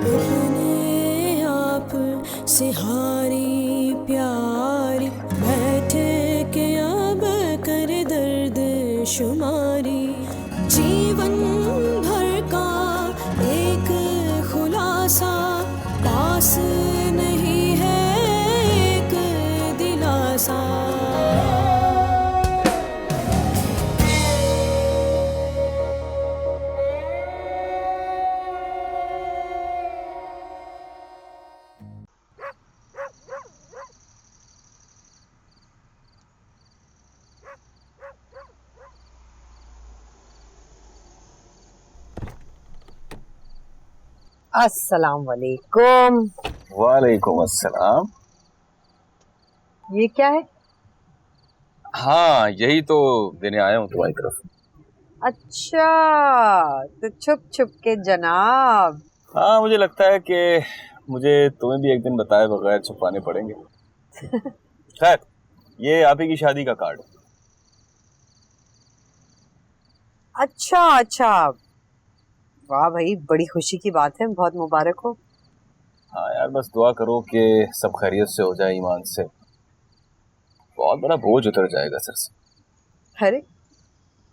अपने आप से हारी प्यारी, बैठे के अब कर दर्द शुमारी। जीवन भर का एक खुलासा, पास नहीं है एक दिलासा। अस्सलाम वालेकुम। वालेकुम अस्सलाम। ये क्या है? हाँ, यही तो देने आया हूँ तुम्हारी तरफ। अच्छा, तो छुप छुप के जनाब। हाँ, मुझे लगता है कि मुझे तुम्हें भी एक दिन बताए बगैर छुपाने पड़ेंगे। खैर, ये आप ही की शादी का कार्ड। अच्छा अच्छा, वाह भाई, बड़ी खुशी की बात है, बहुत मुबारक हो। हाँ यार, बस दुआ करो कि सब खैरियत से हो जाए, ईमान से। बहुत बड़ा बोझ उतर जाएगा सर से। अरे,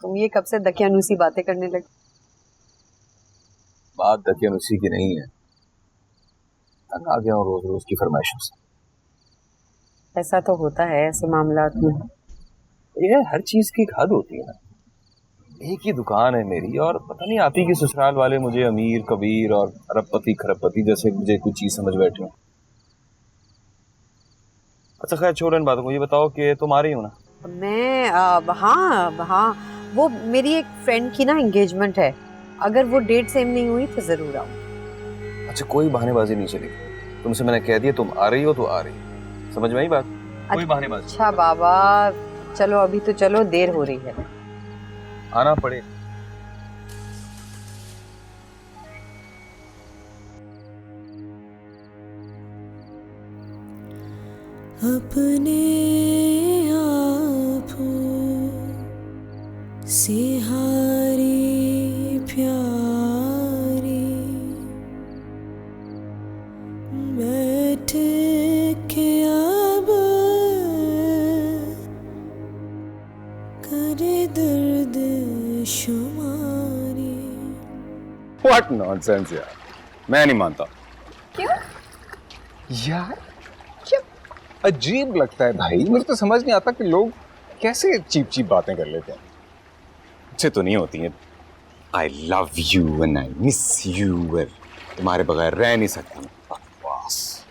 तुम ये कब से दकियानूसी बातें करने लगे? बात दकियानूसी की नहीं है, तंग आ गया हूँ रोज रोज की फरमाइशों से। ऐसा तो होता है ऐसे मामलात में। ये हर चीज की एक हद होती है ना। एक ही दुकान है मेरी, और पता नहीं आप ही के ससुराल वाले मुझे अमीर कबीर और अरबपति खरबपति जैसे मुझे कुछ चीज समझ बैठे हो। अच्छा खैर, छोड़ो इन बातों को, ये बताओ कि तुम आ रही हो ना? मैं हाँ हाँ, वो मेरी एक फ्रेंड की ना एंगेजमेंट है, अगर वो डेट सेम नहीं हुई तो जरूर आऊँ। अच्छा, कोई बहानेबाजी नहीं चलेगी। तुमसे मैंने कह दिया तुम आ रही हो तो आ रही हो, समझ में आई बात? कोई बहानेबाजी। अच्छा बाबा, चलो अभी तो चलो, देर हो रही है। आना पड़े। अपने आप से हारी प्यारी, बैठ के अब करे दर्द शुमारी। What nonsense यार, मैं नहीं मानता। क्यों? यार क्या अजीब लगता है भाई, मुझे तो समझ नहीं आता कि लोग कैसे चीप चीप बातें कर लेते हैं। अच्छे तो नहीं होती हैं। I love you and I miss you, तुम्हारे बगैर रह नहीं सकता मैं। बकवास।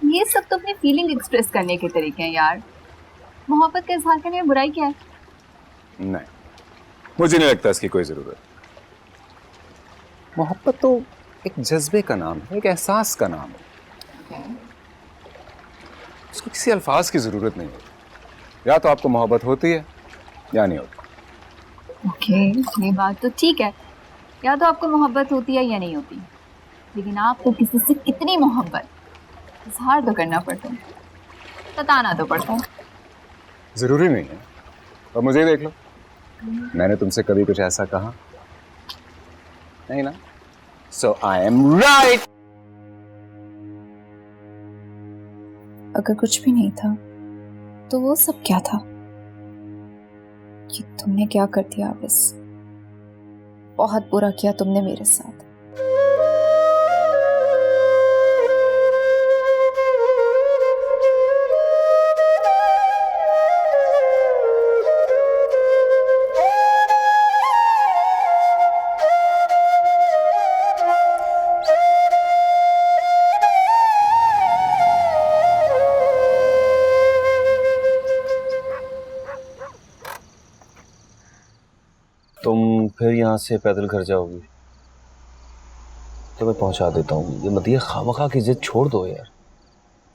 ये सब तो अपनी फीलिंग एक्सप्रेस करने के तरीके हैं यार। मोहब्बत का इजहार करने में बुराई क्या है? नहीं, मुझे नहीं लगता इसकी कोई जरूरत। मोहब्बत तो एक जज्बे का नाम है, एक एहसास का नाम है। उसको किसी अल्फाज की जरूरत नहीं होती। या तो आपको मोहब्बत होती है या नहीं होती। ओके, ये बात तो ठीक है, या तो आपको मोहब्बत होती है या नहीं होती, लेकिन आपको किसी से कितनी मोहब्बत, इजहार तो करना पड़ता है, बताना तो पड़ता है। जरूरी नहीं है। और मुझे देख लो, मैंने तुमसे कभी कुछ ऐसा कहा नहीं ना? सो आई एम राइट। अगर कुछ भी नहीं था तो वो सब क्या था? ये तुमने क्या कर दिया आबिस? बहुत बुरा किया तुमने मेरे साथ। तुम फिर यहाँ से पैदल घर जाओगी तो मैं पहुंचा देता हूँ। ये मदिया खामखा की जिद छोड़ दो यार।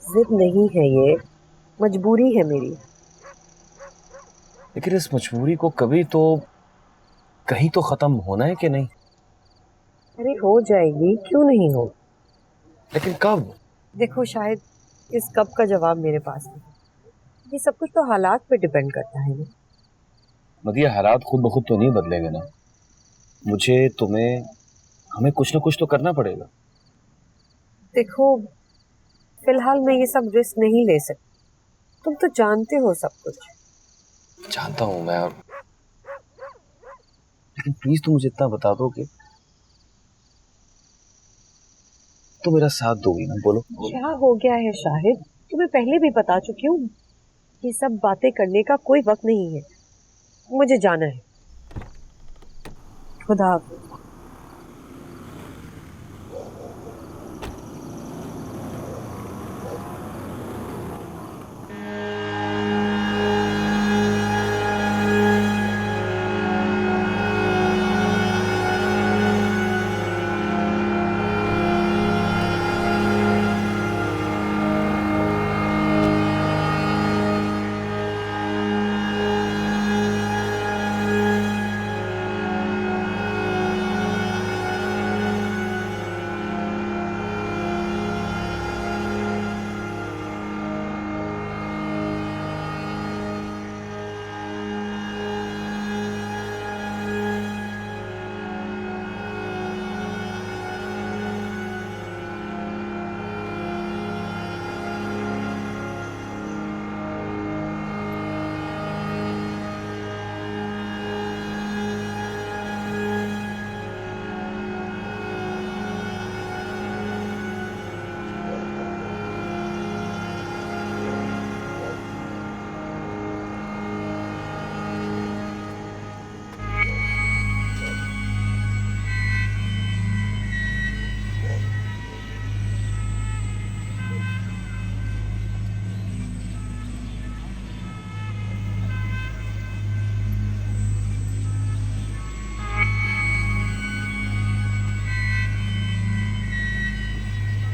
जिद नहीं है, ये मजबूरी है मेरी। लेकिन इस मजबूरी को कभी तो कहीं तो खत्म होना है कि नहीं? अरे हो जाएगी, क्यों नहीं हो। लेकिन कब? देखो, शायद इस कब का जवाब मेरे पास नहीं। ये सब कुछ तो हालात पे डिपेंड करता है ना। मदिया हालात खुद ब खुद तो नहीं बदलेंगे ना। मुझे, तुम्हें, हमें कुछ ना कुछ तो करना पड़ेगा। देखो फिलहाल मैं ये सब रिस्क नहीं ले सकती, तुम तो जानते हो सब कुछ। जानता हूँ मैं, लेकिन प्लीज तुम मुझे इतना बता दो कि तो मेरा साथ दोगी ना? बोलो। क्या हो गया है शाहिद, तुम्हें पहले भी बता चुकी हूँ, ये सब बातें करने का कोई वक्त नहीं है, मुझे जाना है। खुदा हाफिज।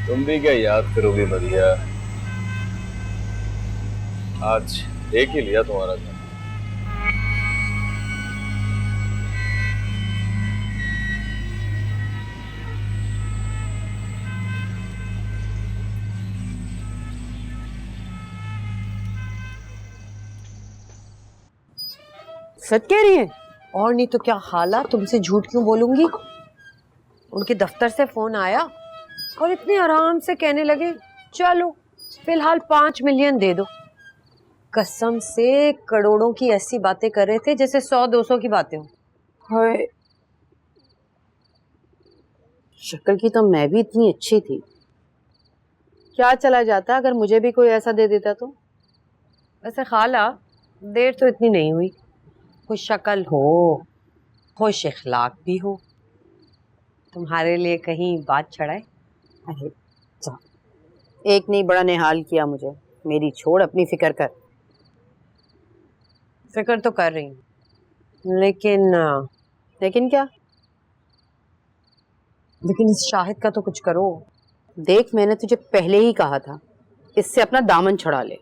तुम भी क्या याद करोगे बढ़िया, आज देख ही लिया तुम्हारा घर। सच कह रही है? और नहीं तो क्या, हाला तुमसे झूठ क्यों बोलूंगी। उनके दफ्तर से फोन आया और इतने आराम से कहने लगे चलो फिलहाल 5 मिलियन दे दो। कसम से करोड़ों की ऐसी बातें कर रहे थे जैसे 100-200 की बातें हो। हाय, शक्ल की तो मैं भी इतनी अच्छी थी, क्या चला जाता अगर मुझे भी कोई ऐसा दे देता तो। वैसे खाला देर तो इतनी नहीं हुई, खुश शक्ल हो, खुश इखलाक भी हो, तुम्हारे लिए कहीं बात चढ़ाए। अरे जा, एक नहीं बड़ा निहाल किया मुझे, मेरी छोड़ अपनी फिक्र कर। फिक्र तो कर रही हूँ, लेकिन क्या? लेकिन इस शाहिद का तो कुछ करो। देख मैंने तुझे पहले ही कहा था, इससे अपना दामन छुड़ा ले।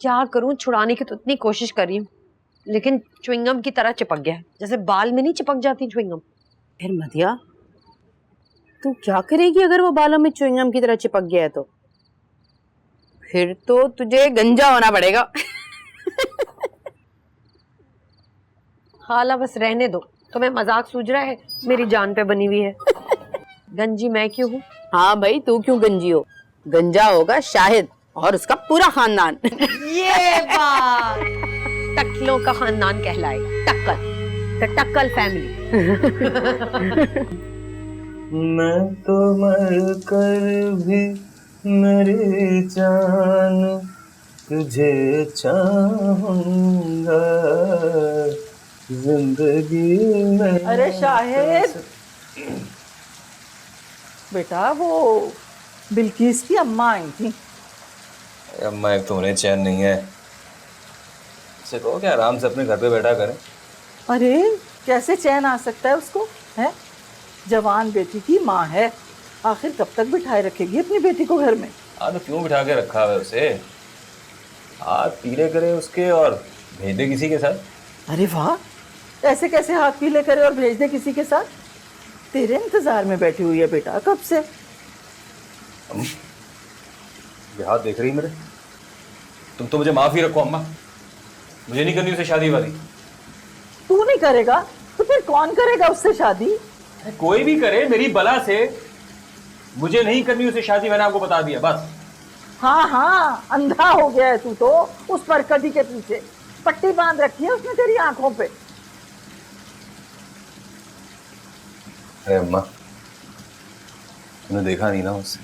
क्या करूं, छुड़ाने की तो इतनी कोशिश कर रही हूँ, लेकिन च्युइंगम की तरह चिपक गया है, जैसे बाल में नहीं चिपक जाती च्युइंगम। फिर मदिया तू क्या करेगी अगर वो बालों में च्युइंगम की तरह चिपक गया है तो? फिर तो तुझे गंजा होना पड़ेगा। खाला बस रहने दो, तुम्हें मजाक सूझ रहा है, मेरी जान पे बनी हुई है। गंजी मैं क्यों हूँ? हाँ भाई तू क्यों गंजी हो, गंजा होगा शाहिद और उसका पूरा खानदान। ये बात टक्कलों का खानदान कहलाएगा, टक्कल, द टक्कल फैमिली। मैं तो मर कर भी मेरी जान तुझे चाहूंगा जिंदगी में। अरे शाहिद बेटा, वो बिल्किस की अम्मा आई थी। अम्मा एक तो उन्हें चैन नहीं है, से कहो कि आराम से अपने घर पे बैठा करें। अरे कैसे चैन आ सकता है उसको, है जवान बेटी की माँ है, आखिर कब तक बिठाए रखेगी अपनी बेटी को घर में। हाँ तो क्यों बिठा के रखा है उसे, हाथ पीले करे उसके और भेज दे किसी के साथ। अरे वाह, ऐसे कैसे हाथ पीले करे और भेज दे किसी के साथ? तेरे इंतजार में बैठी हुई है बेटा कब से। ये हाथ देख रही मेरे, तुम तो मुझे माफ ही रखो अम्मा, मुझे नहीं करनी उसे शादी वादी। तू नहीं करेगा तो फिर कौन करेगा उससे शादी? कोई भी करे मेरी बला से, मुझे नहीं करनी उसे शादी, मैंने आपको बता दिया बस। हाँ हाँ, अंधा हो गया है तू तो उस पर कदी के पीछे पट्टी बांध रखी है उसने तेरी आंखों पे। अरे अम्मा, तूने देखा नहीं ना उससे,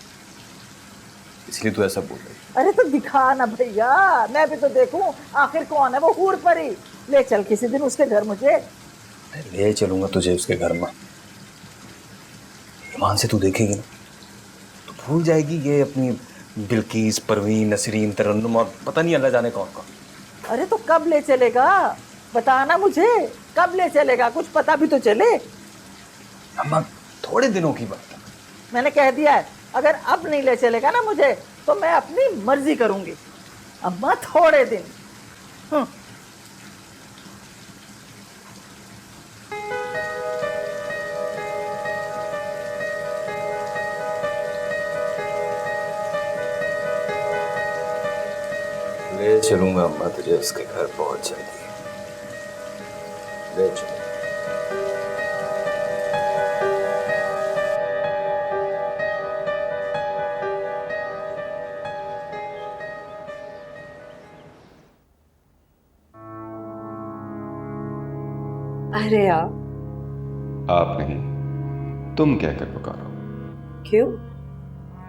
इसलिए तू ऐसा बोल रही। अरे तो दिखा ना भैया, मैं भी तो देखूं आखिर कौन है वो हूर परी। ले चल किसी दिन उसके घर मुझे। ले चलूंगा तुझे उसके घर में। ईमान से तू देखेगी ना तो भूल जाएगी ये अपनी बिल्किस, परवीन, नसरीन, तरन्नुम और पता नहीं अल्लाह जाने कौन कौन। अरे तो कब ले चलेगा बताना मुझे, कब ले चलेगा, कुछ पता भी तो चले। अम्मा थोड़े दिनों की बात है। मैंने कह दिया है अगर अब नहीं ले चलेगा ना मुझे तो मैं अपनी मर्जी करूंगी। अम्मा थोड़े दिन। ले चलूंगा अम्मा तुझे उसके घर बहुत जल्दी, ले चलूंगा। अरे यार, आप नहीं, तुम कहकर पुकारो। क्यों?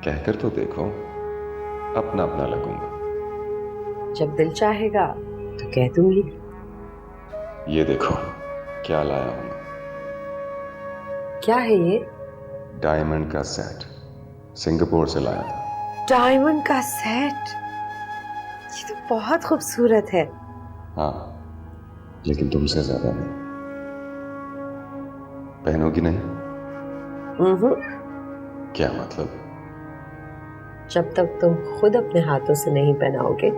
कहकर तो देखो, अपना अपना लगूंगा। जब दिल चाहेगा तो कह दूंगी। ये देखो क्या लाया हूं मैं। क्या है ये? डायमंड का सेट, सिंगापुर से लाया था। डायमंड का सेट? ये तो बहुत खूबसूरत है। हाँ, लेकिन तुमसे ज्यादा नहीं। पहनोगी नहीं? क्या मतलब? जब तक तुम खुद अपने हाथों से नहीं पहनाओगे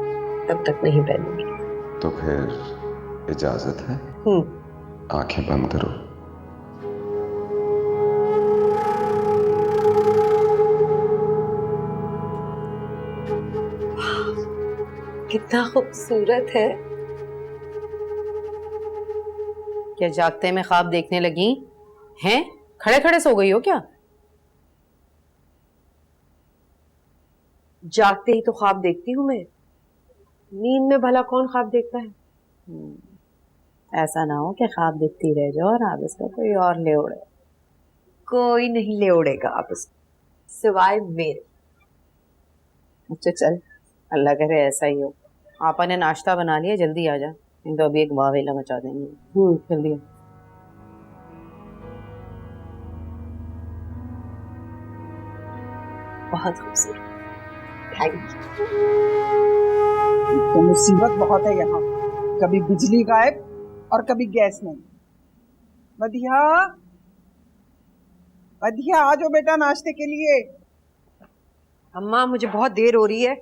तब तक नहीं पहनूंगी। तो फिर इजाजत है? आंखें बंद करो। कितना खूबसूरत है। क्या जागते में ख्वाब देखने लगी हैं? खड़े खड़े सो गई हो क्या? जागते ही तो ख्वाब देखती हूँ मैं, नींद में भला कौन ख्वाब देखता है? ऐसा ना हो कि ख्वाब देखती रह जाओ और आप इसका कोई और ले उड़े। कोई नहीं ले उड़ेगा आप इसको, सिवाय मेरे। अच्छा चल, अल्लाह करे ऐसा ही हो। आपा ने नाश्ता बना लिया, जल्दी आ जा, नहीं तो अभी एक वावेला मचा देंगे। जल्दी आ। बहुत खूबसूरत, थैंक यू। तो मुसीबत बहुत है यहाँ, कभी बिजली गायब और कभी गैस नहीं। मधिया, मधिया आ जाओ बेटा नाश्ते के लिए। अम्मा मुझे बहुत देर हो रही है,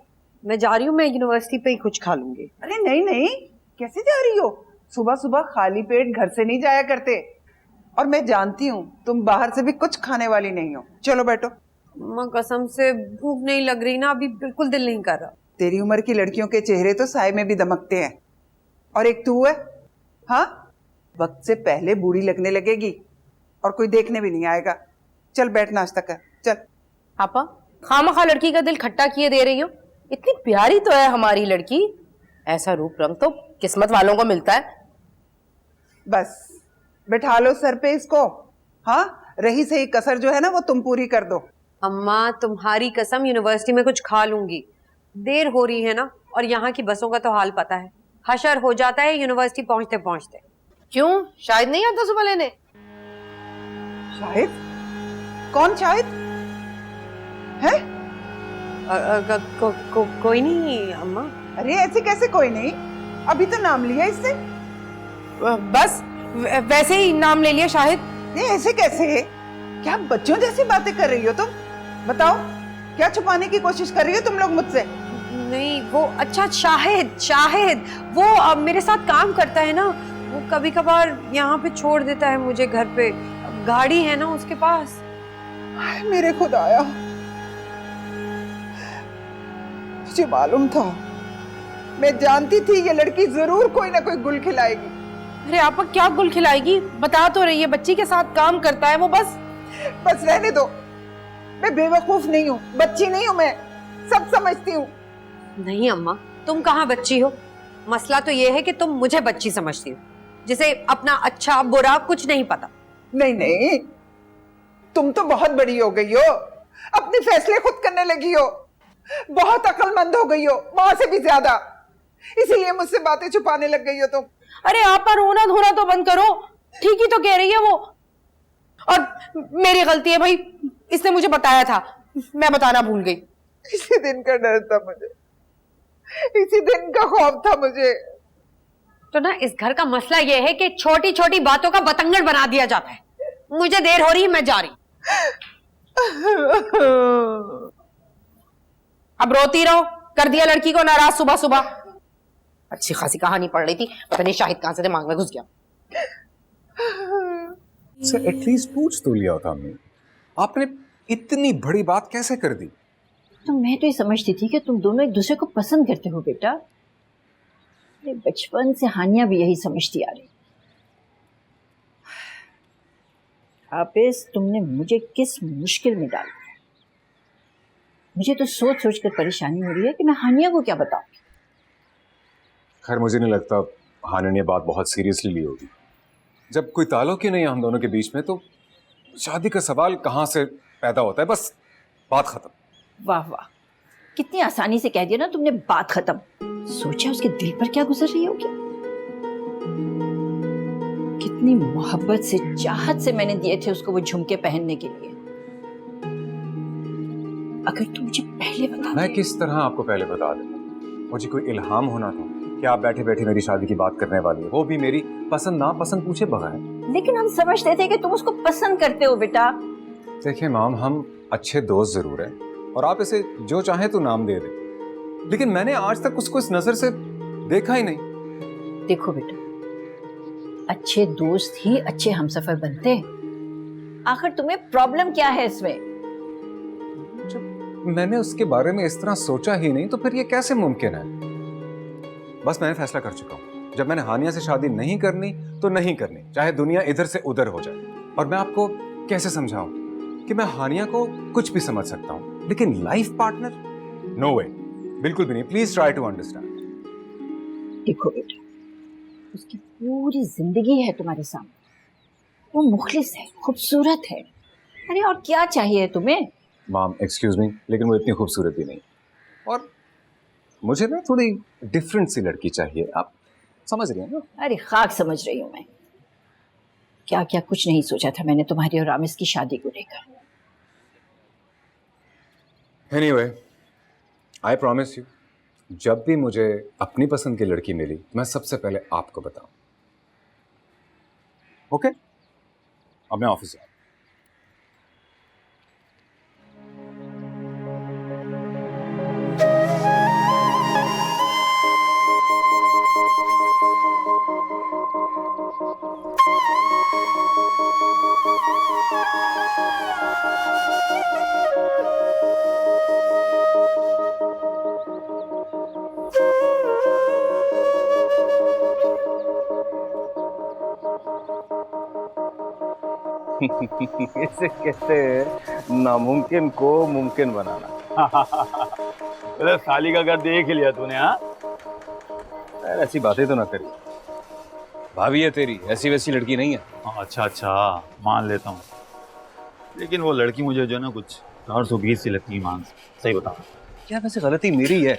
मैं जा रही हूँ, मैं यूनिवर्सिटी पे ही कुछ खा लूंगी। अरे नहीं नहीं, कैसे जा रही हो? सुबह सुबह खाली पेट घर से नहीं जाया करते, और मैं जानती हूँ तुम बाहर से भी कुछ खाने वाली नहीं हो। चलो बैठो। अम्मा कसम से भूख नहीं लग रही ना, अभी बिल्कुल दिल नहीं कर रहा। तेरी उम्र की लड़कियों के चेहरे तो साए में भी दमकते हैं, और एक तू है, हाँ वक्त से पहले बूढ़ी लगने लगेगी और कोई देखने भी नहीं आएगा। चल बैठ नाश्ता कर, चल। आपा खामखा लड़की का दिल खट्टा किए दे रही हो? इतनी प्यारी तो है हमारी लड़की, ऐसा रूप रंग तो किस्मत वालों को मिलता है। बस बैठा लो सर पे इसको। हाँ, रही सही कसर जो है ना वो तुम पूरी कर दो। अम्मा तुम्हारी कसम, यूनिवर्सिटी में कुछ खा लूंगी, देर हो रही है ना, और यहाँ की बसों का तो हाल पता है, हशर हो जाता है यूनिवर्सिटी पहुंचते पहुंचते। क्यों, शायद नहीं आता सुबह लेने? शाहिद? कौन शाहिद है? कोई नहीं अम्मा। अरे ऐसे कैसे कोई नहीं, अभी तो नाम लिया इससे। बस वैसे ही नाम ले लिया शाहिद। ये ऐसे कैसे है? क्या बच्चों जैसी बातें कर रही हो तुम? बताओ क्या छुपाने की कोशिश कर रही हो तुम लोग मुझसे? नहीं वो, अच्छा शाहिद, शाहिद वो मेरे साथ काम करता है ना, वो कभी कभार यहाँ पे छोड़ देता है मुझे घर पे, गाड़ी है ना उसके पास। मेरे खुदाया, मुझे मालूम था, मैं जानती थी ये लड़की जरूर कोई ना कोई गुल खिलाएगी। अरे आपा क्या गुल खिलाएगी, बता तो रही है, बच्ची के साथ काम करता है वो। बस रहने दो, मैं बेवकूफ नहीं हूँ, बच्ची नहीं हूँ, मैं सब समझती हूँ। नहीं अम्मा, तुम कहाँ बच्ची हो। मसला तो ये है कि तुम मुझे बच्ची समझती हो, जिसे अपना अच्छा बुरा कुछ नहीं पता। नहीं नहीं, तुम तो बहुत बड़ी हो गई हो, अपने फैसले खुद करने लगी हो, बहुत अक्लमंद हो गई हो, माँ से भी ज्यादा। इसीलिए मुझसे बातें छुपाने लग गई हो तुम। अरे आप पर रोना धोना तो बंद करो, ठीक ही तो कह रही है वो। और मेरी गलती है भाई, इसने मुझे बताया था, मैं बताना भूल गई। इसी दिन का डर था मुझे, इसी दिन का खौफ था मुझे। तो ना इस घर का मसला ये है कि छोटी छोटी बातों का बतंगड़ बना दिया जाता है। मुझे देर हो रही है, मैं जा रही। अब रोती रहो, कर दिया लड़की को नाराज सुबह सुबह। अच्छी खासी कहानी पढ़ रही थी, पता नहीं शाहिद कहां से दिमाग में घुस गया। एटलीस्ट पूछ तो लिया होता हमने। आपने इतनी बड़ी बात कैसे कर दी? तो मैं तो ये समझती थी कि तुम दोनों एक दूसरे को पसंद करते हो बेटा। अरे बचपन से हानिया भी यही समझती आ रही। हाफिज, तुमने मुझे किस मुश्किल में डाल दिया। मुझे तो सोच सोच कर परेशानी हो रही है कि मैं हानिया को क्या बताऊं। खैर मुझे नहीं लगता हानिया ने बात बहुत सीरियसली ली होगी। जब कोई ताल्लुक ही नहीं है हम दोनों के बीच में, तो शादी का सवाल कहाँ से पैदा होता है? बस बात खत्म। वाह वाह, कितनी आसानी से कह दिया ना तुमने, बात खत्म। सोचा उसके दिल पर क्या गुजर रही होगी। कितनी मोहब्बत से, चाहत से मैंने दिए थे उसको वो झुमके पहनने के लिए। अगर तुम मुझे पहले बता। मैं किस तरह आपको पहले बता देता? मुझे कोई इल्हाम होना था कि आप बैठे बैठे मेरी शादी की बात करने वाली है, वो भी मेरी पसंद नापसंद पूछे बगैर। लेकिन हम समझते थे कि तुम उसको पसंद करते हो बेटा। देखिए माम, हम अच्छे दोस्त जरूर हैं और आप इसे जो चाहे तो नाम दे दे, लेकिन मैंने आज तक उसको इस नजर से देखा ही नहीं। देखो बेटा, अच्छे दोस्त ही अच्छे हमसफर बनते हैं। आखिर तुम्हें प्रॉब्लम क्या है इसमें? जब मैंने उसके बारे में इस तरह सोचा ही नहीं तो फिर ये कैसे मुमकिन है? बस मैंने फैसला कर चुका हूं, जब मैंने हानिया से शादी नहीं करनी तो नहीं करनी, चाहे दुनिया इधर से उधर हो जाए। और मैं आपको कैसे समझाऊं कि मैं हानिया को कुछ भी समझ सकता हूं, लेकिन लाइफ पार्टनर नो वे, बिल्कुल भी नहीं। Please try to understand. देखो बेटा, उसकी पूरी जिंदगी है तुम्हारे सामने। वो मुखलिस है, खूबसूरत है। अरे और क्या चाहिए तुम्हें? माम एक्सक्यूज मी, लेकिन वो इतनी खूबसूरत भी नहीं, और मुझे ना थोड़ी डिफरेंट सी लड़की चाहिए। आप समझ रही हैं ना? अरे खाक समझ रही हूं मैं। क्या क्या कुछ नहीं सोचा था मैंने तुम्हारी और रामिस की शादी को लेकर। एनीवे, आई प्रॉमिस यू, जब भी मुझे अपनी पसंद की लड़की मिली मैं सबसे पहले आपको बताऊं। ओके? अब मैं ऑफिस जाऊं। इसे कहते हैं नामुमकिन को मुमकिन बनाना। अरे साली का घर देख ही लिया तूने? हाँ, ऐसी बातें तो ना करी। भाभी है तेरी, ऐसी वैसी लड़की नहीं है। अच्छा अच्छा, मान लेता हूँ, लेकिन वो लड़की मुझे जो है ना कुछ 420 सी लगती है मान। सही बता। क्या वैसे गलती मेरी है?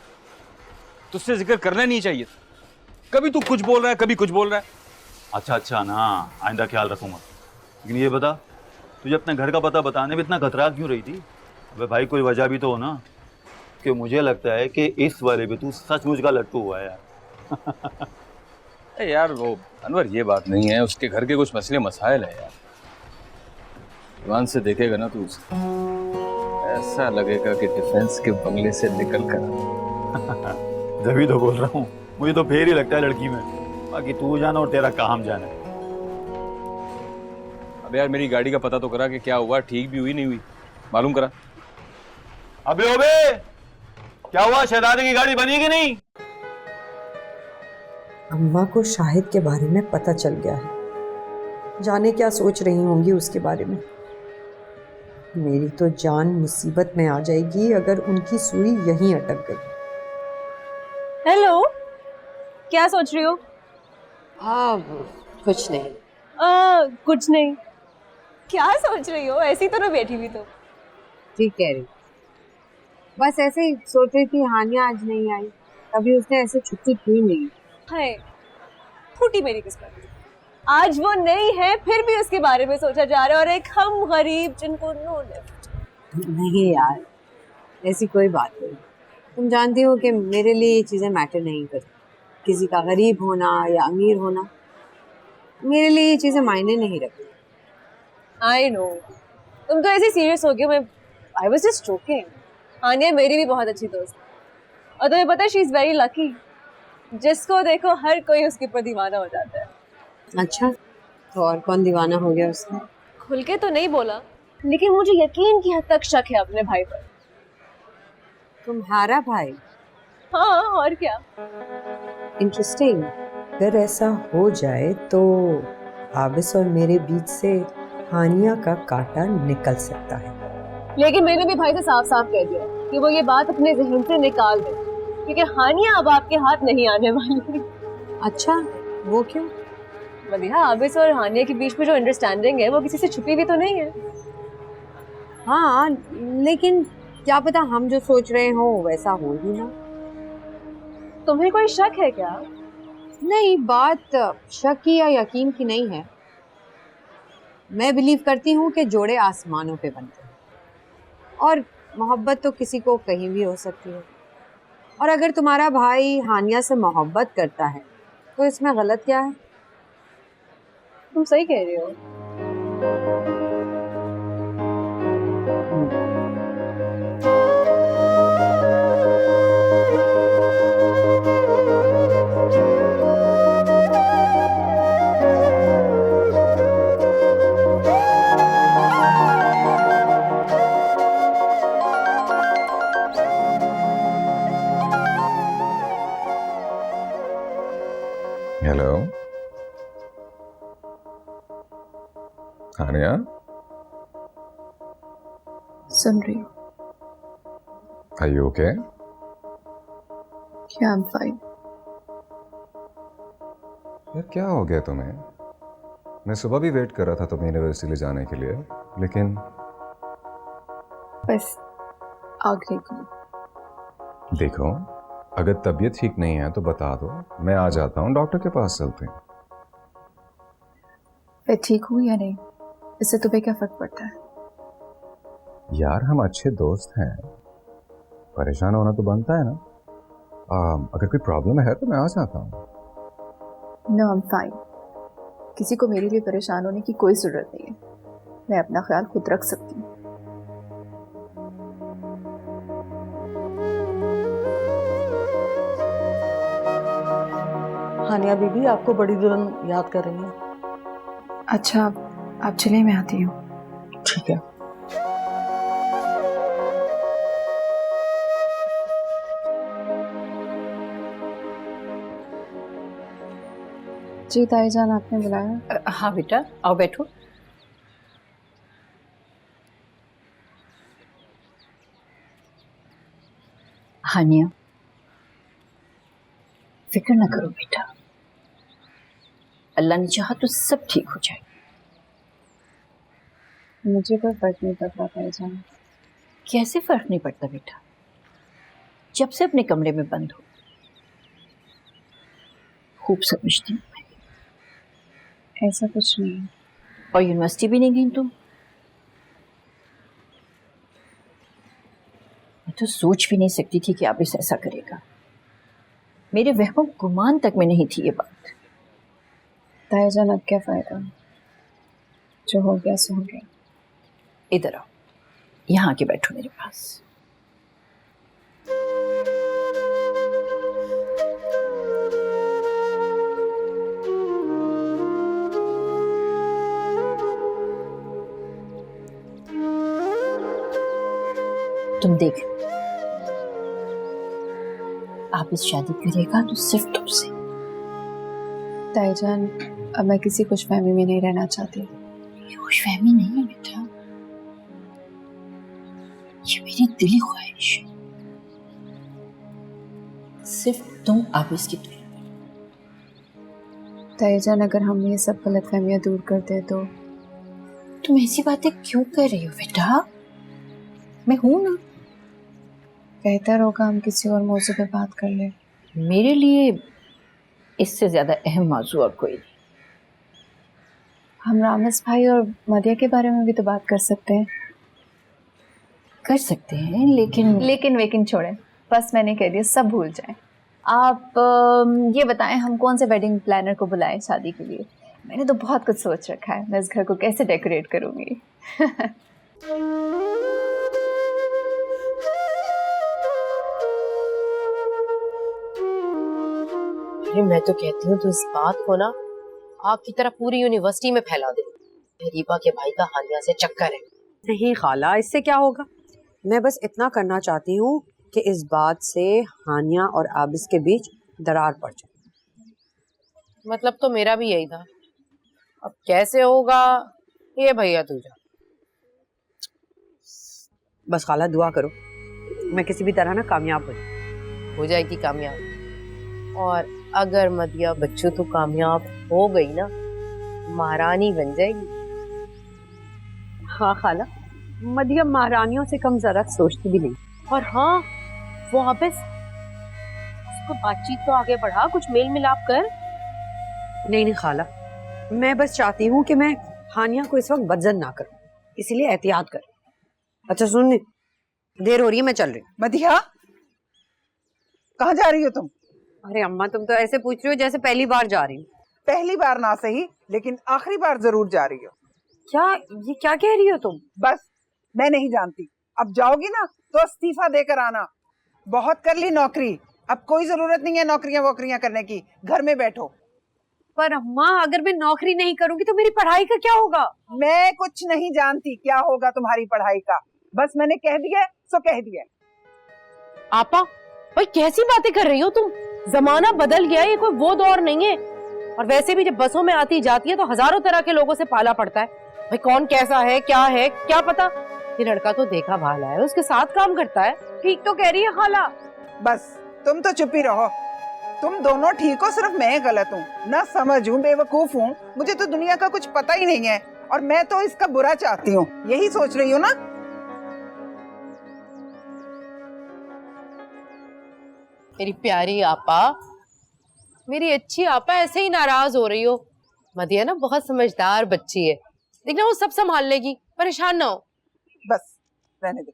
तुझसे जिक्र करना नहीं चाहिए। कभी तू कुछ बोल रहा है, कभी कुछ बोल रहा है। अच्छा अच्छा ना, आइंदा ख्याल रखूंगा। लेकिन ये बता, तुझे अपने घर का पता बताने में इतना खतरा क्यों रही थी? अबे भाई, कोई वजह भी तो हो ना, कि मुझे लगता है कि इस बारे में तू सचमुच का लट्टू हुआ है यार। यार वो अनवर, ये बात नहीं है, उसके घर के कुछ मसले मसाइल है यार। ईमान से देखेगा ना तू, ऐसा लगेगा कि डिफेंस के बंगले से निकल कर। तभी तो बोल रहा हूँ, मुझे तो फेर ही लगता है लड़की में। बाकी तू जाना और तेरा काम जाना। अब यार मेरी गाड़ी का पता तो करा कि क्या हुआ, ठीक भी हुई नहीं हुई, मालूम करा। अबे ओबे, क्या हुआ? शहजादे की गाड़ी बनी कि नहीं? अम्मा को शाहिद के बारे में पता चल गया है। जाने क्या सोच रही होंगी उसके बारे में। मेरी तो जान मुसीबत में आ जाएगी अगर उनकी सुई यहीं अटक गई। हेलो, क्या सोच रही हो? कुछ नहीं। कुछ नहीं। क्या सोच रही हो? ऐसी तो ना बैठी हुई तो। ठीक कह रही, बस ऐसे ही सोच रही थी हानिया आज नहीं आई, कभी उसने ऐसे छुट्टी की नहीं। हाय, फूटी मेरी किस्मत। आज वो नहीं है, फिर भी उसके बारे में सोचा जा रहा है, और एक हम गरीब जिनको नो लिफ्ट। नहीं यार, ऐसी कोई बात नहीं। तुम जानती हो कि मेरे लिए ये चीज़ें मैटर नहीं करती, किसी का गरीब होना या अमीर होना, मेरे लिए ये चीज़ें मायने नहीं रखती। आई नो, तुम तो ऐसे सीरियस हो गए। मैं आई वाज जस्ट जोकिंग। हानिया मेरी भी बहुत अच्छी दोस्त है, और तुम्हें पता है शी इज वेरी लकी। जिसको देखो हर कोई उसके ऊपर दीवाना हो जाता है। अच्छा, तो और कौन दीवाना हो गया उसका? खुल के तो नहीं बोला, लेकिन मुझे यकीन की हद तक शक है अपने भाई पर। तुम्हारा भाई? हाँ, और क्या। इंटरेस्टिंग। अगर ऐसा हो जाए तो आबिस और मेरे बीच से हानिया का कांटा निकल सकता है। लेकिन मैंने भी भाई से साफ साफ कह दिया कि वो ये बात अपने जहन से निकाल दे, क्योंकि हानिया अब आपके हाथ नहीं आने वाली। अच्छा, वो क्यों? मदीहा, आबिस और हानिया के बीच में जो अंडरस्टैंडिंग है वो किसी से छुपी हुई तो नहीं है। हाँ, लेकिन क्या पता हम जो सोच रहे हो वैसा हो ही ना। तुम्हें कोई शक है क्या? नहीं, बात शक की या यकीन की नहीं है। मैं बिलीव करती हूँ कि जोड़े आसमानों पे बनते हैं, और मोहब्बत तो किसी को कहीं भी हो सकती है। और अगर तुम्हारा भाई हानिया से मोहब्बत करता है तो इसमें गलत क्या है? तुम सही कह रही हो। हेलो हानिया, सुन रही हूँ। Are you okay? क्या? I am fine. यार क्या हो गया तुम्हें? मैं सुबह भी वेट कर रहा था तुम्हें यूनिवर्सिटी ले जाने के लिए, लेकिन बस आगरे की। देखो, अगर तबीयत ठीक नहीं है तो बता दो, मैं आ जाता हूँ, डॉक्टर के पास चलते हैं। मैं ठीक हूँ या नहीं, इससे तुम्हें क्या फर्क पड़ता है? यार हम अच्छे दोस्त हैं, परेशान होना तो बनता है ना। अगर कोई प्रॉब्लम है तो मैं आ जाता हूँ। No, I am fine. किसी को मेरे लिए परेशान होने की कोई जरूरत नहीं है, मैं अपना ख्याल खुद रख सकती हूँ। हानिया बीबी आपको बड़ी दुल्हन याद कर रही है। अच्छा, आप चलिए, मैं आती हूँ। ठीक है। जी ताईजान, आपने बुलाया? हाँ बेटा, आओ बैठो। हानिया, फिक्र ना करो बेटा, अल्लाह ने चाहा तो सब ठीक हो जाए। मुझे कोई फर्क नहीं पड़ता ताईजान। कैसे फर्क नहीं पड़ता बेटा? जब से अपने कमरे में बंद हो, खूब समझती हूँ मैं। ऐसा कुछ नहीं है। और यूनिवर्सिटी भी नहीं गई तुम? मैं तो सोच भी नहीं सकती थी कि आप इस ऐसा करेगा। मेरे वहम गुमान तक में नहीं थी ये बात। ताईजान, अब क्या फायदा, जो हो गया सो हो गया। इधर आओ, यहाँ आके बैठो मेरे पास। तुम देख, आप इस शादी करेगा तो सिर्फ तुमसे। ताईजान, अब मैं किसी खुशफहमी में नहीं रहना चाहती। खुशफहमी नहीं है बेटा, ये मेरी दिली ख्वाहिश है, सिर्फ तुम आबिस की दुआ। ताईजान, अगर हम ये सब गलतफहमियां दूर कर दे तो। तुम ऐसी बातें क्यों कर रही हो बेटा? मैं हूं ना। बेहतर होगा हम किसी और मौजू पे बात कर ले। मेरे लिए इससे ज्यादा अहम मौजू और कोई नहीं। हम रामेश भाई और मदिया के बारे में भी तो बात कर सकते हैं। कर सकते हैं, लेकिन छोड़ें, बस मैंने कह दिया, सब भूल जाएं। आप ये बताएं हम कौन से वेडिंग प्लानर को बुलाएं शादी के लिए? मैंने तो बहुत कुछ सोच रखा है, मैं इस घर को कैसे डेकोरेट करूंगी। अरे मैं तो कहती हूँ तो इस बात को ना आग की तरह पूरी यूनिवर्सिटी में फैला दे। रीबा के भाई का हानिया से चक्कर है। नहीं खाला, इससे क्या होगा? मैं बस इतना करना चाहती हूँ कि इस बात से हानिया और आबिस के बीच दरार पड़ जाए। मतलब तो मेरा भी यही था। अब कैसे होगा ये भैया तुझा। बस खाला दुआ करो मैं किसी भी तरह ना कामयाब हो जाएगी कामयाब। और अगर मदिया बच्चों तो कामयाब हो गई ना, महारानी बन जाएगी। हाँ खाला, मदिया महारानियों से कम जरा सोचती भी नहीं। और हाँ, वो आबिस, उसको बातचीत तो आगे बढ़ा, कुछ मेल मिलाप कर। नहीं खाला, मैं बस चाहती हूँ कि मैं हानिया को इस वक्त बदजन ना करूँ, इसीलिए एहतियात कर। अच्छा सुन, देर हो रही है, मैं चल रही हूँ। मदिया, कहाँ जा रही हो तुम? अरे अम्मा, तुम तो ऐसे पूछ रही हो जैसे पहली बार जा रही हूँ। पहली बार ना सही, लेकिन आखिरी बार जरूर जा रही हो। क्या ये क्या कह रही हो तुम? बस मैं नहीं जानती, अब जाओगी ना तो इस्तीफा देकर आना। बहुत कर ली नौकरी, अब कोई जरूरत नहीं है नौकरियां वोकरियां करने की, घर में बैठो। पर अम्मा, अगर मैं नौकरी नहीं करूंगी तो मेरी पढ़ाई का क्या होगा? मैं कुछ नहीं जानती क्या होगा तुम्हारी पढ़ाई का, बस मैंने कह दिया सो कह दिया। आपा, भाई कैसी बातें कर रही हो तुम? जमाना बदल गया है, ये कोई वो दौर नहीं है। और वैसे भी जब बसों में आती जाती है तो हजारों तरह के लोगों से पाला पड़ता है। भाई कौन कैसा है क्या पता। ये लड़का तो देखा भाला है, उसके साथ काम करता है। ठीक तो कह रही है खाला। बस तुम तो चुप ही रहो, तुम दोनों ठीक हो, सिर्फ मैं गलत हूँ, ना समझ हूँ, बेवकूफ हूँ, मुझे तो दुनिया का कुछ पता ही नहीं है और मैं तो इसका बुरा चाहती हूँ, यही सोच रही हूँ ना। मेरी प्यारी आपा, मेरी अच्छी आपा, ऐसे ही नाराज हो रही हो? मदिया ना बहुत समझदार बच्ची है, देखना वो सब संभाल लेगी, परेशान ना हो। बस रहने दो।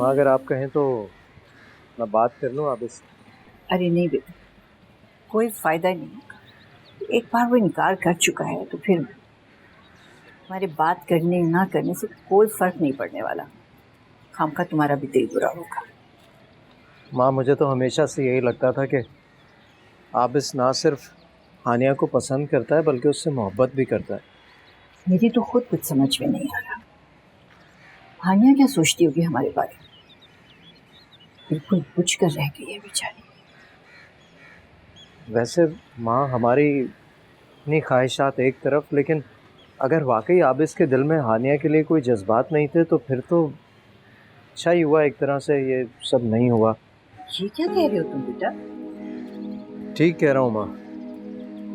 अगर आप कहें तो मैं बात कर लूं आबिस। अरे नहीं बेटा, कोई फायदा नहीं होगा। एक बार वो इनकार कर चुका है तो फिर हमारे बात करने ना करने से कोई फर्क नहीं पड़ने वाला। खाम का तुम्हारा भी दिल बुरा होगा। माँ, मुझे तो हमेशा से यही लगता था कि आबिस ना सिर्फ हानिया को पसंद करता है बल्कि उससे मोहब्बत भी करता है। मेरी तो खुद कुछ समझ में नहीं आ रहा, हानिया क्या सोचती होगी हमारे बारे में। बिल्कुल बुझ कर रह गई है बेचारी। वैसे माँ, हमारी इतनी ख्वाहिशात एक तरफ, लेकिन अगर वाकई आबिस के दिल में हानिया के लिए कोई जज्बात नहीं थे तो फिर तो अच्छा ही हुआ एक तरह से ये सब नहीं हुआ। ये क्या कह रहे हो तुम बेटा? ठीक कह रहा हूँ माँ।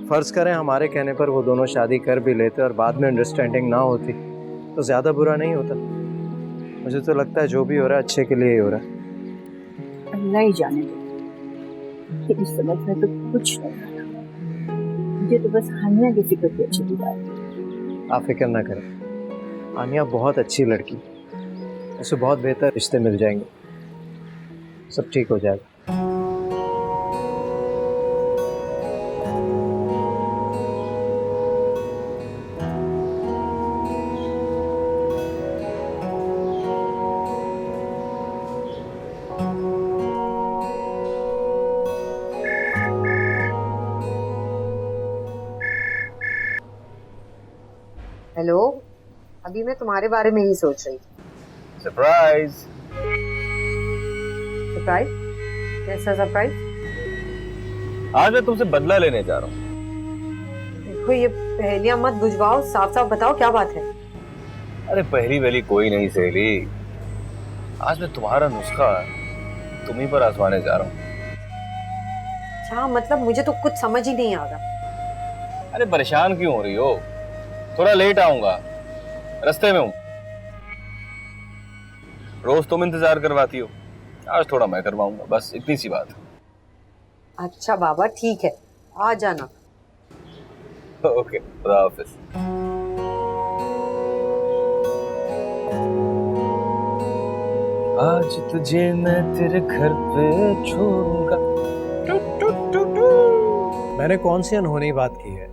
फर्ज करें हमारे कहने पर वो दोनों शादी कर भी लेते और बाद में अंडरस्टैंडिंग ना होती तो ज़्यादा बुरा नहीं होता। मुझे तो लगता है जो भी हो रहा है अच्छे के लिए ही हो रहा है। अल्लाह ही जाने दे, तेरी समझ में तो कुछ नहीं आ रहा। मुझे तो बस हानिया की फिक्र की अच्छी बात है। आप फिक्र ना करें, हानिया बहुत अच्छी लड़की, उसे बहुत बेहतर रिश्ते मिल जाएंगे, सब ठीक हो जाएगा। हेलो, अभी मैं तुम्हारे बारे में ही सोच रही थी। सरप्राइज। सरप्राइज? कैसा सरप्राइज? आज मैं तुमसे बदला लेने जा रहा हूँ। देखो ये पहेलियां मत बुझवाओ, साफ साफ बताओ क्या बात है। अरे पहली वहली कोई नहीं सहेली, आज मैं तुम्हारा नुस्खा तुम ही पर आजमाने जा रहा हूँ। क्या मतलब, मुझे तो कुछ समझ ही नहीं आ रहा। अरे परेशान क्यों हो रही हो? थोड़ा लेट आऊंगा, रास्ते में हूँ। रोज तुम इंतजार करवाती हो, आज थोड़ा मैं करवाऊंगा, बस इतनी सी बात। अच्छा बाबा ठीक है, आ जाना। ओके, खुदा हाफिज। आज तुझे मैं तेरे घर पे छोड़ूंगा। मैंने कौन सी अनहोनी बात की है?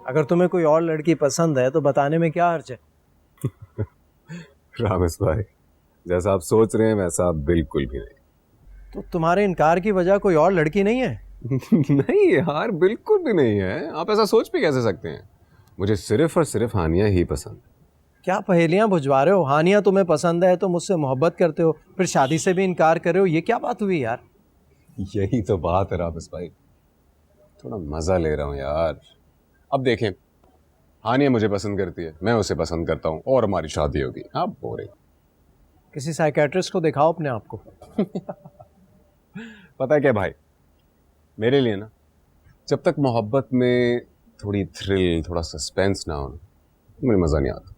अगर तुम्हें कोई और लड़की पसंद है तो बताने में क्या हर्ज है? रामेश भाई, जैसा आप सोच रहे हैं वैसा आप बिल्कुल भी नहीं। तो तुम्हारे इनकार की वजह कोई और लड़की नहीं है? नहीं यार, बिल्कुल भी नहीं है। आप ऐसा सोच भी कैसे सकते हैं? मुझे सिर्फ और सिर्फ हानिया ही पसंद है। क्या पहेलियां बुझवा रहे हो? हानिया तुम्हें पसंद है तो मुझसे मोहब्बत करते हो, फिर शादी से भी इनकार कर रहे हो, ये क्या बात हुई यार? यही तो बात है रामेश भाई, थोड़ा मजा ले रहा हूँ यार। अब देखें, हानिया मुझे पसंद करती है, मैं उसे पसंद करता हूँ और हमारी शादी होगी। आप बोरिंग। किसी साइकेट्रिस्ट को दिखाओ अपने आप को। पता है क्या भाई, मेरे लिए ना जब तक मोहब्बत में थोड़ी थ्रिल, थोड़ा सस्पेंस ना हो, मुझे मज़ा नहीं आता।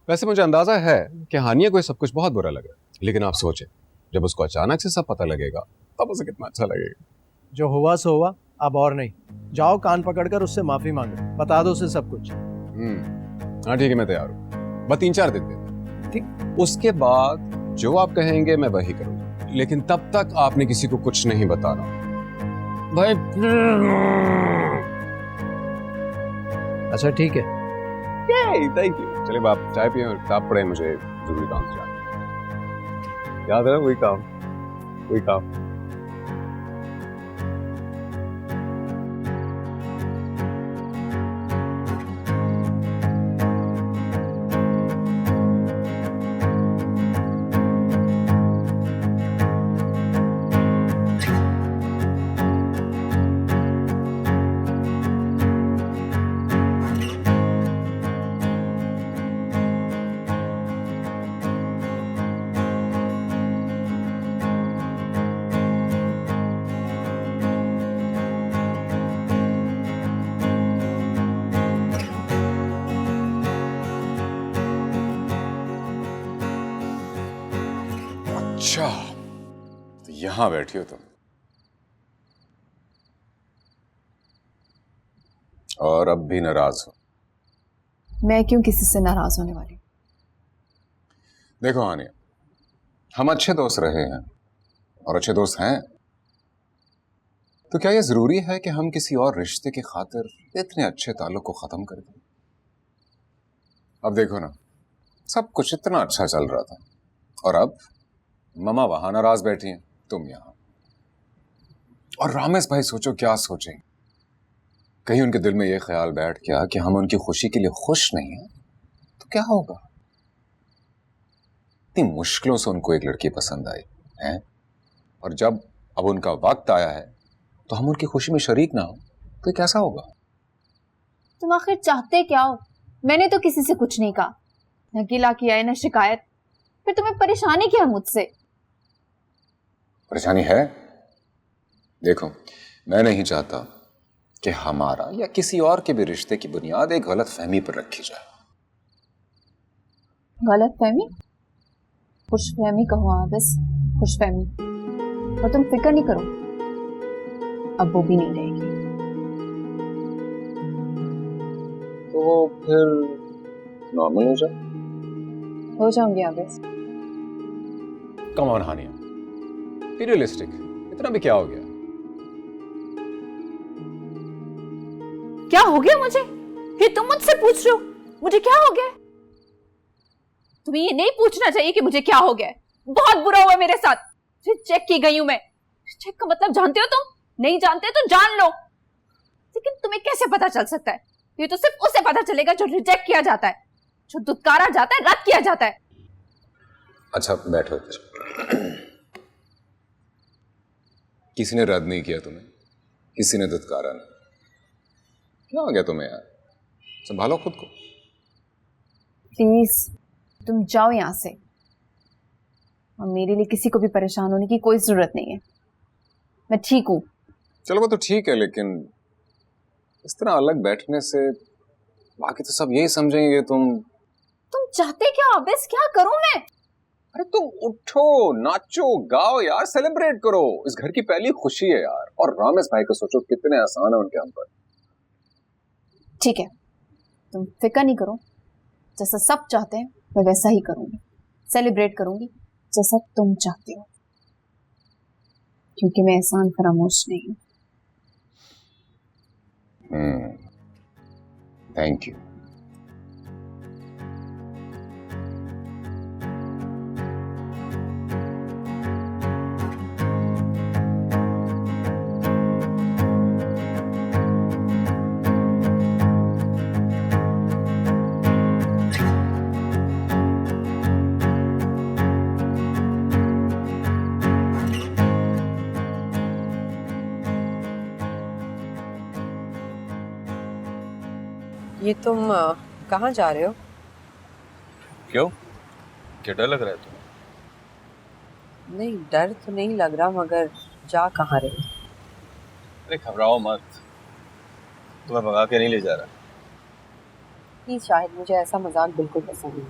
वैसे मुझे अंदाज़ा है कि हानिया को ये सब कुछ बहुत बुरा लगा, लेकिन आप सोचें, जब उसको अचानक से सब पता लगेगा तब उसे कितना अच्छा लगेगा। जो हुआ सो हुआ, अब और नहीं। जाओ कान पकड़कर उससे माफी मांगो, बता दो उसे सब कुछ। हाँ ठीक है, मैं तैयार हूँ। बस 3-4 दिन दे, ठीक? उसके बाद जो आप कहेंगे मैं वही करूँगा, लेकिन तब तक आपने किसी को कुछ नहीं बताना भाई। अच्छा ठीक है। Thank you. चलिए आप चाय पिए और किताब पढ़ें, मुझे जरूरी काम से जाना। याद है वही काम, वही काम। अच्छा, तो यहां बैठी हो तुम, और अब भी नाराज हो? मैं क्यों किसी से नाराज होने वाली? देखो हानिया, हम अच्छे दोस्त रहे हैं और अच्छे दोस्त हैं, तो क्या यह जरूरी है कि हम किसी और रिश्ते की खातिर इतने अच्छे ताल्लुक को खत्म कर दें? अब देखो ना, सब कुछ इतना अच्छा चल रहा था और अब ममा वहां नाराज बैठी हैं, तुम यहां। और रामेश भाई सोचो क्या सोचेंगे, कहीं उनके दिल में यह ख्याल बैठ गया कि हम उनकी खुशी के लिए खुश नहीं हैं, तो क्या होगा? इतनी मुश्किलों से उनको एक लड़की पसंद आई है, और जब अब उनका वक्त आया है तो हम उनकी खुशी में शरीक ना हो तो कैसा होगा? तुम आखिर चाहते क्या हो? मैंने तो किसी से कुछ नहीं कहा, न गिला किया है न शिकायत, फिर तुम्हें परेशानी क्या है मुझसे? परेशानी है? देखो, मैं नहीं चाहता कि हमारा या किसी और के भी रिश्ते की बुनियाद एक गलत फहमी पर रखी जाए। गलत फहमी? खुश फहमी कहो बस, खुश फहमी। और तुम फिक्र नहीं करो, अब वो भी नहीं रहेगी। तो वो फिर नॉर्मल हो जाए? हो जाऊंगी Avesh. Come on Haniya, be realistic, इतना भी क्या हो गया? क्या हो गया मुझे? ये तुम मुझसे पूछ रहे हो मुझे क्या हो गया? तुम्हें ये नहीं पूछना चाहिए कि मुझे क्या हो गया। बहुत बुरा हुआ मेरे साथ, चेक की गई हूं मैं। चेक का मतलब जानते हो तुम? नहीं जानते तो जान लो। लेकिन तुम्हें कैसे पता चल सकता है? ये तो सिर्फ उसे पता चलेगा जो रिजेक्ट किया जाता है, जो दुत्कारा जाता है, रद्द किया जाता है। अच्छा बैठो। किसी ने रद्द नहीं किया तुम्हें, किसी ने दुत्कारा नहीं। क्या हो गया तुम्हें यार? संभालो खुद को। प्लीज तुम जाओ यहाँ से, और मेरे लिए किसी को भी परेशान होने की कोई जरूरत नहीं है। मैं ठीक हूँ। चलो वो तो ठीक है, लेकिन इस तरह अलग बैठने से बाकी तो सब यही समझेंगे तुम चाहते क्या अबेस? क्या करूं मैं? अरे तुम उठो, नाचो, गाओ यार, सेलिब्रेट करो। इस घर की पहली खुशी है यार। और रामेश भाई को सोचो कितने आसान है उनके हम पर। ठीक है, तुम फिक्र नहीं करो, जैसा सब चाहते हैं मैं वैसा ही करूंगी। सेलिब्रेट करूंगी जैसा तुम चाहती हो, क्योंकि मैं एहसान फरामोश नहीं हूं। Thank you. ये तुम कहाँ जा रहे हो? क्यों, क्या डर लग रहा है तुम्हें? नहीं, डर तो नहीं लग रहा, मगर जा कहाँ रहे हो? अरे घबराओ मत, तुम्हें भगा के नहीं ले जा रहा। प्लीज शाहिद, मुझे ऐसा मजाक बिल्कुल पसंद नहीं।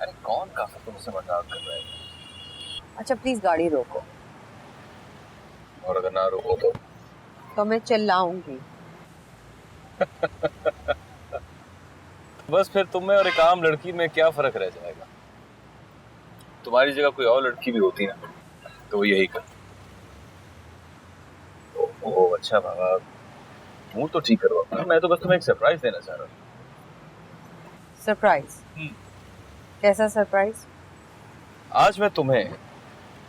अरे कौन काफिर तुमसे मजाक कर रहा है? अच्छा प्लीज गाड़ी रोको। और अगर ना रोको तो मैं चिल्लाऊंगी। बस फिर तुम में और एक आम लड़की में क्या फर्क रह जाएगा? तुम्हारी जगह कोई और लड़की भी होती ना तो वो यही कर। ओह अच्छा बाबा, मूड तो ठीक करवा। मैं तो बस तुम्हें एक सरप्राइज देना चाह रहा हूँ। सरप्राइज? कैसा सरप्राइज? आज मैं तुम्हें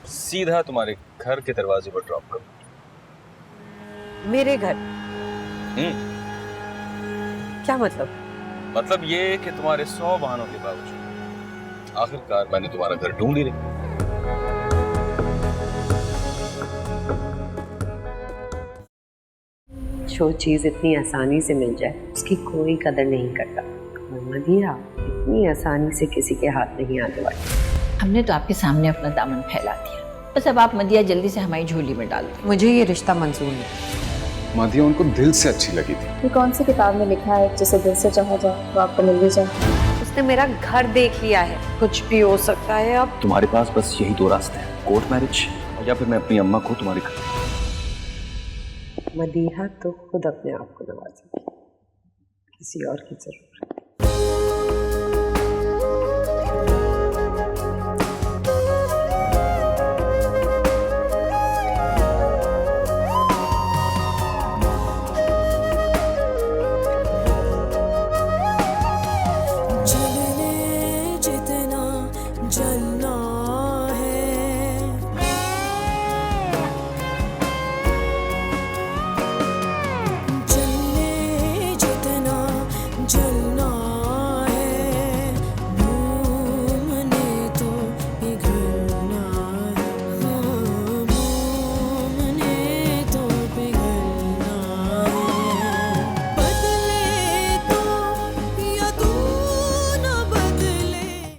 सीधा तुम्हारे घर के दरवाजे पर ड्रॉप करूँ। मेरे घर? क्या मतलब? मतलब ये कि तुम्हारे 100 बहानों के बावजूद आखिरकार मैंने तुम्हारा घर ढूंढ ही लिया। जो चीज इतनी आसानी से मिल जाए उसकी कोई कदर नहीं करता। मदिया इतनी आसानी से किसी के हाथ नहीं आने वाली। हमने तो आपके सामने अपना दामन फैला दिया, बस अब आप मदिया जल्दी से हमारी झोली में डाल दो। मुझे ये रिश्ता मंजूर नहीं। मदिया उनको दिल से अच्छी लगी थी। ये कौन सी किताब में लिखा है जिसे दिल से चाहा जाए वो आपको मिल भी जाए? उसने मेरा घर देख लिया है, कुछ भी हो सकता है अब। तुम्हारे पास बस यही 2 रास्ते हैं, कोर्ट मैरिज या फिर मैं अपनी अम्मा को तुम्हारे घर। मदीहा तो खुद अपने आप को नवाजेगी, किसी और की जरूरत।